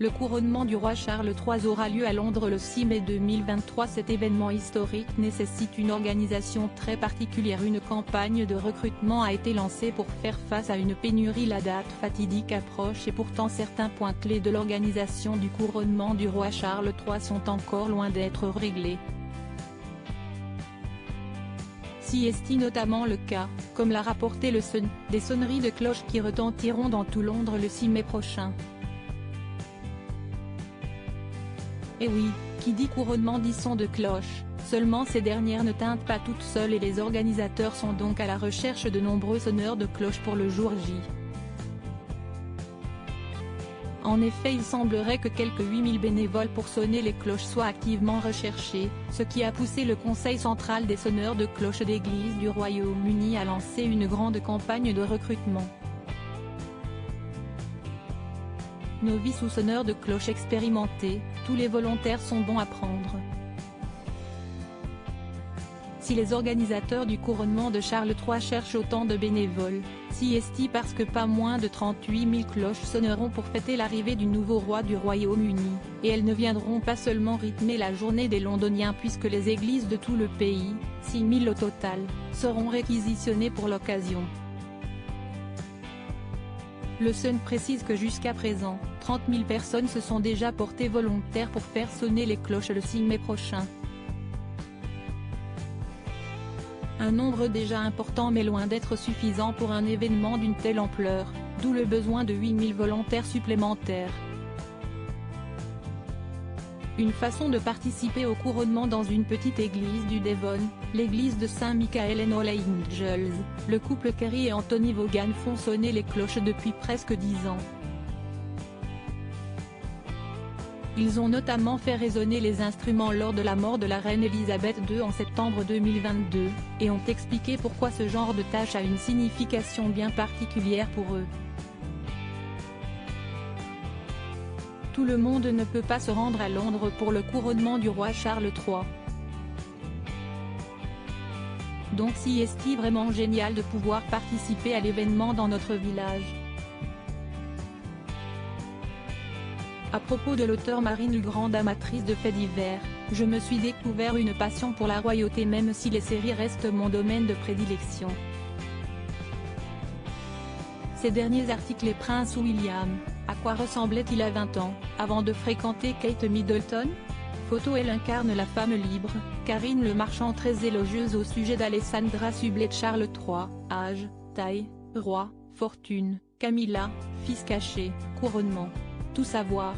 Le couronnement du roi Charles III aura lieu à Londres le 6 mai 2023. Cet événement historique nécessite une organisation très particulière. Une campagne de recrutement a été lancée pour faire face à une pénurie. La date fatidique approche et pourtant certains points clés de l'organisation du couronnement du roi Charles III sont encore loin d'être réglés. Si est notamment le cas, comme l'a rapporté le Sun, des sonneries de cloches qui retentiront dans tout Londres le 6 mai prochain. Et oui, qui dit couronnement dit son de cloche, seulement ces dernières ne tintent pas toutes seules et les organisateurs sont donc à la recherche de nombreux sonneurs de cloche pour le jour J. En effet, il semblerait que quelques 8000 bénévoles pour sonner les cloches soient activement recherchés, ce qui a poussé le Conseil central des sonneurs de cloches d'Église du Royaume-Uni à lancer une grande campagne de recrutement. Novices ou sonneurs de cloches expérimentés, tous les volontaires sont bons à prendre. Si les organisateurs du couronnement de Charles III cherchent autant de bénévoles, c'est parce que pas moins de 38 000 cloches sonneront pour fêter l'arrivée du nouveau roi du Royaume-Uni, et elles ne viendront pas seulement rythmer la journée des Londoniens puisque les églises de tout le pays, 6 000 au total, seront réquisitionnées pour l'occasion. Le Sun précise que jusqu'à présent, 30 000 personnes se sont déjà portées volontaires pour faire sonner les cloches le 6 mai prochain. Un nombre déjà important mais loin d'être suffisant pour un événement d'une telle ampleur, d'où le besoin de 8 000 volontaires supplémentaires. Une façon de participer au couronnement dans une petite église du Devon, l'église de Saint-Michael and All Angels. Le couple Kerry et Anthony Vaughan font sonner les cloches depuis presque 10 ans. Ils ont notamment fait résonner les instruments lors de la mort de la reine Elisabeth II en septembre 2022, et ont expliqué pourquoi ce genre de tâche a une signification bien particulière pour eux. Tout le monde ne peut pas se rendre à Londres pour le couronnement du roi Charles III. Donc c'est vraiment génial de pouvoir participer à l'événement dans notre village. À propos de l'auteur Marine, grande amatrice de faits divers, je me suis découvert une passion pour la royauté même si les séries restent mon domaine de prédilection. Ces derniers articles. Et Prince William, à quoi ressemblait-il à 20 ans, avant de fréquenter Kate Middleton? Photo. Elle incarne la femme libre, Karine le Marchand, très élogieuse au sujet d'Alessandra Sublet. Charles III, âge, taille, roi, fortune, Camilla, fils caché, couronnement. Tout savoir.